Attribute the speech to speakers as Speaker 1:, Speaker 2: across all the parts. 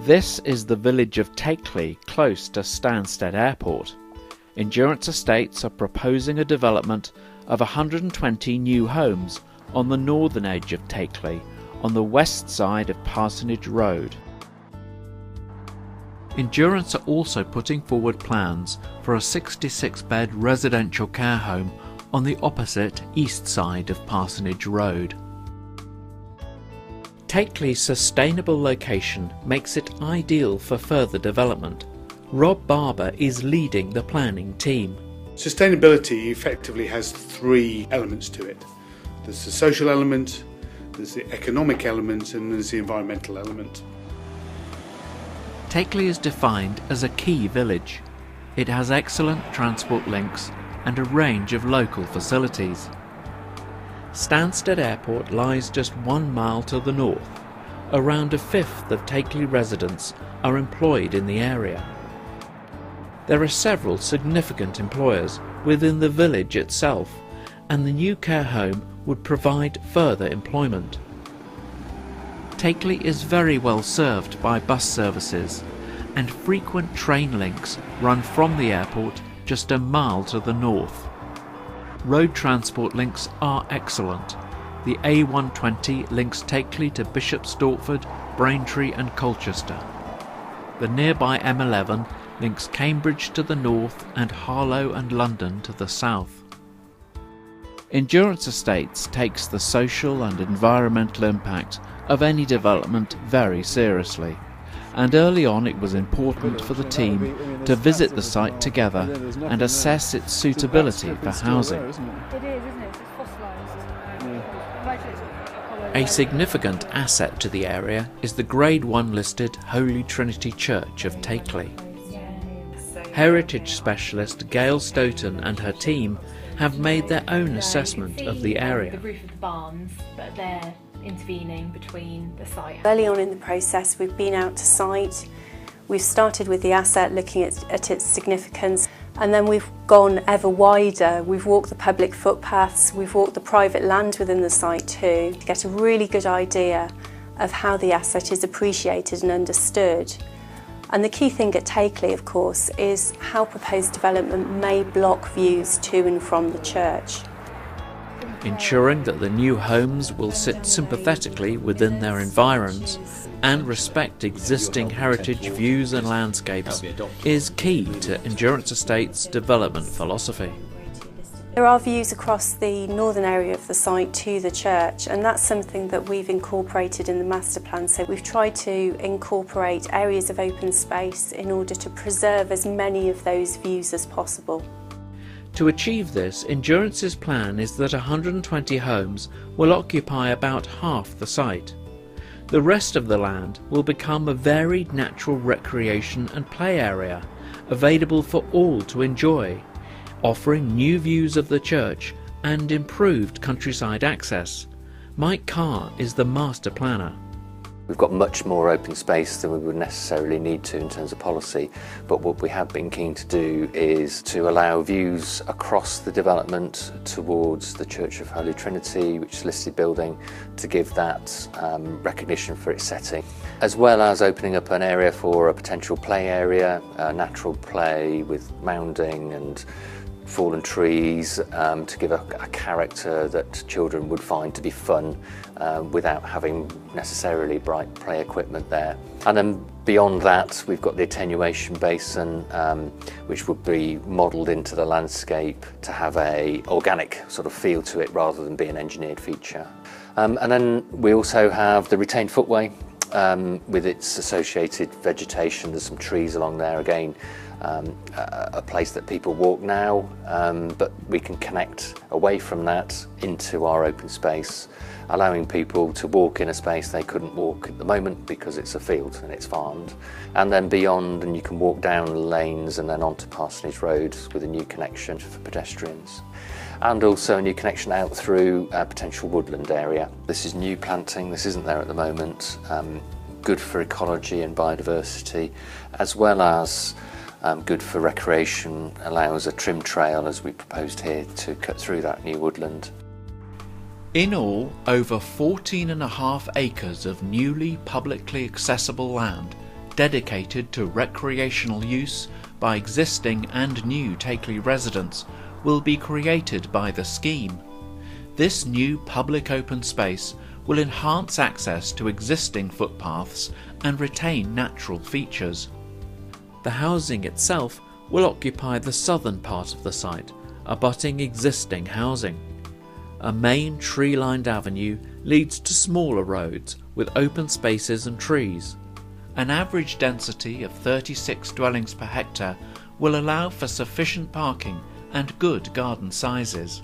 Speaker 1: This is the village of Takeley, close to Stansted Airport. Endurance Estates are proposing a development of 120 new homes on the northern edge of Takeley, on the west side of Parsonage Road. Endurance are also putting forward plans for a 66-bed residential care home on the opposite east side of Parsonage Road. Takeley's sustainable location makes it ideal for further development. Rob Barber is leading the planning team.
Speaker 2: Sustainability effectively has three elements to it. There's the social element, there's the economic element, and there's the environmental element.
Speaker 1: Takeley is defined as a key village. It has excellent transport links and a range of local facilities. Stansted Airport lies just 1 mile to the north. Around a fifth of Takeley residents are employed in the area. There are several significant employers within the village itself, and the new care home would provide further employment. Takeley is very well served by bus services, and frequent train links run from the airport just 1 mile to the north. Road transport links are excellent. The A120 links Takeley to Bishop Stortford, Braintree and Colchester. The nearby M11 links Cambridge to the north and Harlow and London to the south. Endurance Estates takes the social and environmental impact of any development very seriously, and early on it was important for the team to visit the site together and assess its suitability for housing.
Speaker 3: It is, isn't it? It's fossilised.
Speaker 1: A significant asset to the area is the Grade 1 listed Holy Trinity Church of Takeley. Heritage specialist Gail Stoughton and her team have made their own assessment of the area.
Speaker 4: The roof of the barns, but they're intervening between the site.
Speaker 5: Early on in the process, we've been out to site. We've started with the asset, looking at its significance, and then we've gone ever wider. We've walked the public footpaths, we've walked the private land within the site too, to get a really good idea of how the asset is appreciated and understood. And the key thing at Takeley, of course, is how proposed development may block views to and from the church.
Speaker 1: Ensuring that the new homes will sit sympathetically within their environs and respect existing heritage views and landscapes is key to Endurance Estates' development philosophy.
Speaker 5: There are views across the northern area of the site to the church, and that's something that we've incorporated in the master plan. So we've tried to incorporate areas of open space in order to preserve as many of those views as possible.
Speaker 1: To achieve this, Endurance's plan is that 120 homes will occupy about half the site. The rest of the land will become a varied natural recreation and play area, available for all to enjoy, offering new views of the church and improved countryside access. Mike Carr is the master planner.
Speaker 6: We've got much more open space than we would necessarily need to in terms of policy, but what we have been keen to do is to allow views across the development towards the Church of Holy Trinity, which is a listed building, to give that recognition for its setting, as well as opening up an area for a potential play area, natural play with mounding and fallen trees, to give a character that children would find to be fun without having necessarily bright play equipment there. And then beyond that, we've got the attenuation basin, which would be modelled into the landscape to have a organic sort of feel to it rather than be an engineered feature. And then we also have the retained footway with its associated vegetation. There's some trees along there again. A place that people walk now, but we can connect away from that into our open space, allowing people to walk in a space they couldn't walk at the moment because it's a field and it's farmed, and then beyond, and you can walk down lanes and then onto Parsonage Road with a new connection for pedestrians, and also a new connection out through a potential woodland area. This is new planting, this isn't there at the moment, good for ecology and biodiversity, as well as good for recreation, allows a trim trail as we proposed here to cut through that new woodland.
Speaker 1: In all, over 14.5 acres of newly publicly accessible land dedicated to recreational use by existing and new Takeley residents will be created by the scheme. This new public open space will enhance access to existing footpaths and retain natural features. The housing itself will occupy the southern part of the site, abutting existing housing. A main tree-lined avenue leads to smaller roads with open spaces and trees. An average density of 36 dwellings per hectare will allow for sufficient parking and good garden sizes.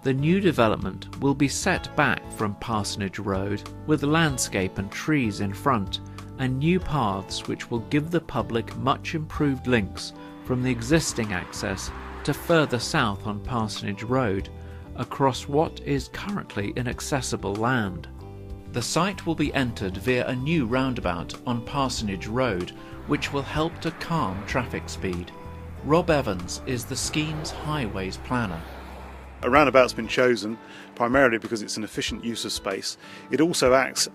Speaker 1: The new development will be set back from Parsonage Road with landscape and trees in front and new paths which will give the public much improved links from the existing access to further south on Parsonage Road across what is currently inaccessible land. The site will be entered via a new roundabout on Parsonage Road which will help to calm traffic speed. Rob Evans is the scheme's highways planner.
Speaker 3: A roundabout's been chosen primarily because it's an efficient use of space. It also acts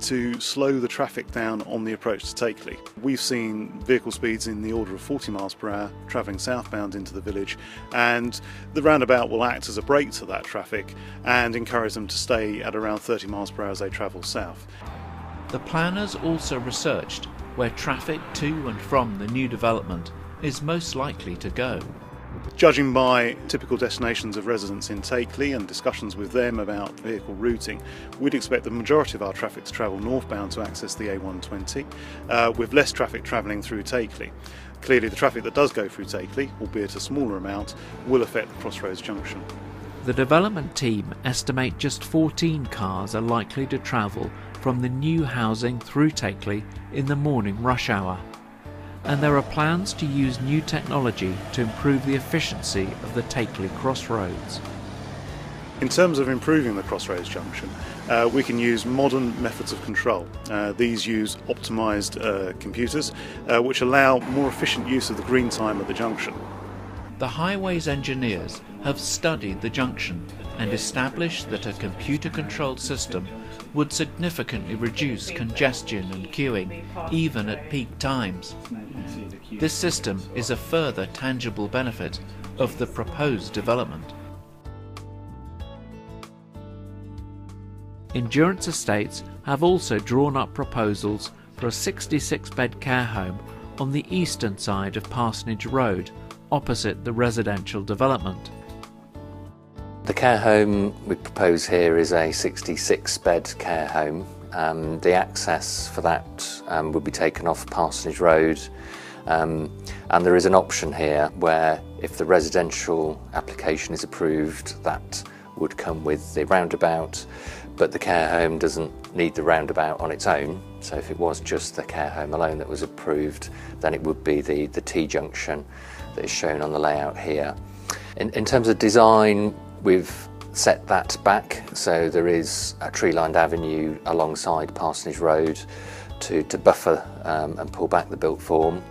Speaker 3: to slow the traffic down on the approach to Takeley. We've seen vehicle speeds in the order of 40 miles per hour travelling southbound into the village, and the roundabout will act as a brake to that traffic and encourage them to stay at around 30 miles per hour as they travel south.
Speaker 1: The planners also researched where traffic to and from the new development is most likely to go.
Speaker 3: Judging by typical destinations of residents in Takeley and discussions with them about vehicle routing, we'd expect the majority of our traffic to travel northbound to access the A120, with less traffic travelling through Takeley. Clearly the traffic that does go through Takeley, albeit a smaller amount, will affect the Crossroads junction.
Speaker 1: The development team estimate just 14 cars are likely to travel from the new housing through Takeley in the morning rush hour. And there are plans to use new technology to improve the efficiency of the Takeley Crossroads.
Speaker 3: In terms of improving the Crossroads junction, we can use modern methods of control. These use optimised computers which allow more efficient use of the green time at the junction.
Speaker 1: The highways engineers have studied the junction and established that a computer-controlled system would significantly reduce congestion and queuing, even at peak times. This system is a further tangible benefit of the proposed development. Endurance Estates have also drawn up proposals for a 66-bed care home on the eastern side of Parsonage Road, opposite the residential development.
Speaker 6: The care home we propose here is a 66-bed care home. The access for that would be taken off Parsonage Road, and there is an option here where if the residential application is approved, that would come with the roundabout, but the care home doesn't need the roundabout on its own. So if it was just the care home alone that was approved, then it would be the T-junction that is shown on the layout here. In terms of design, we've set that back, so there is a tree-lined avenue alongside Parsonage Road to buffer and pull back the built form.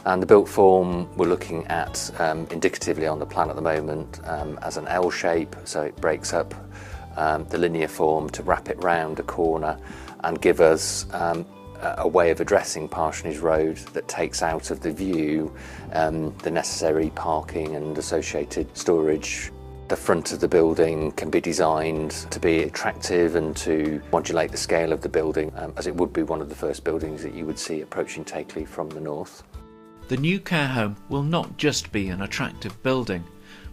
Speaker 6: And the built form we're looking at indicatively on the plan at the moment as an L shape, so it breaks up the linear form to wrap it round a corner and give us a way of addressing Parsonage Road that takes out of the view the necessary parking and associated storage. The front of the building can be designed to be attractive and to modulate the scale of the building, as it would be one of the first buildings that you would see approaching Takeley from the north.
Speaker 1: The new care home will not just be an attractive building,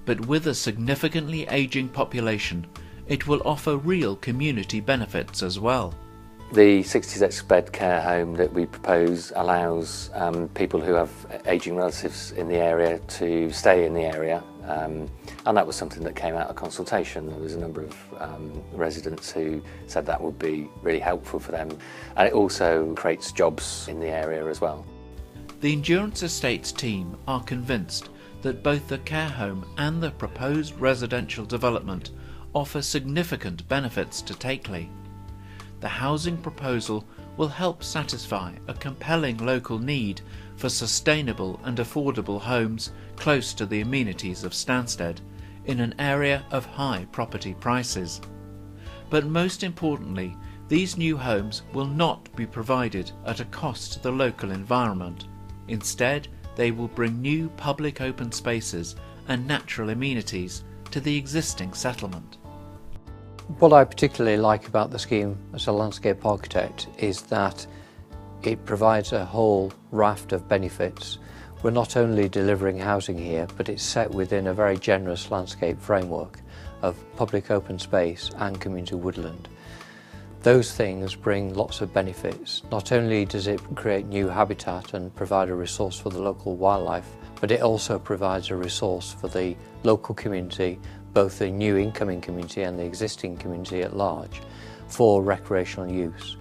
Speaker 1: but with a significantly ageing population, it will offer real community benefits as well.
Speaker 6: The 66-bed care home that we propose allows people who have ageing relatives in the area to stay in the area, and that was something that came out of consultation. There was a number of residents who said that would be really helpful for them, and it also creates jobs in the area as well.
Speaker 1: The Endurance Estates team are convinced that both the care home and the proposed residential development offer significant benefits to Takeley. The housing proposal will help satisfy a compelling local need for sustainable and affordable homes close to the amenities of Stansted in an area of high property prices. But most importantly, These new homes will not be provided at a cost to the local environment. Instead, they will bring new public open spaces and natural amenities to the existing settlement.
Speaker 7: What I particularly like about the scheme as a landscape architect is that it provides a whole raft of benefits. We're not only delivering housing here, but it's set within a very generous landscape framework of public open space and community woodland. Those things bring lots of benefits. Not only does it create new habitat and provide a resource for the local wildlife, but it also provides a resource for the local community, both the new incoming community and the existing community at large, for recreational use.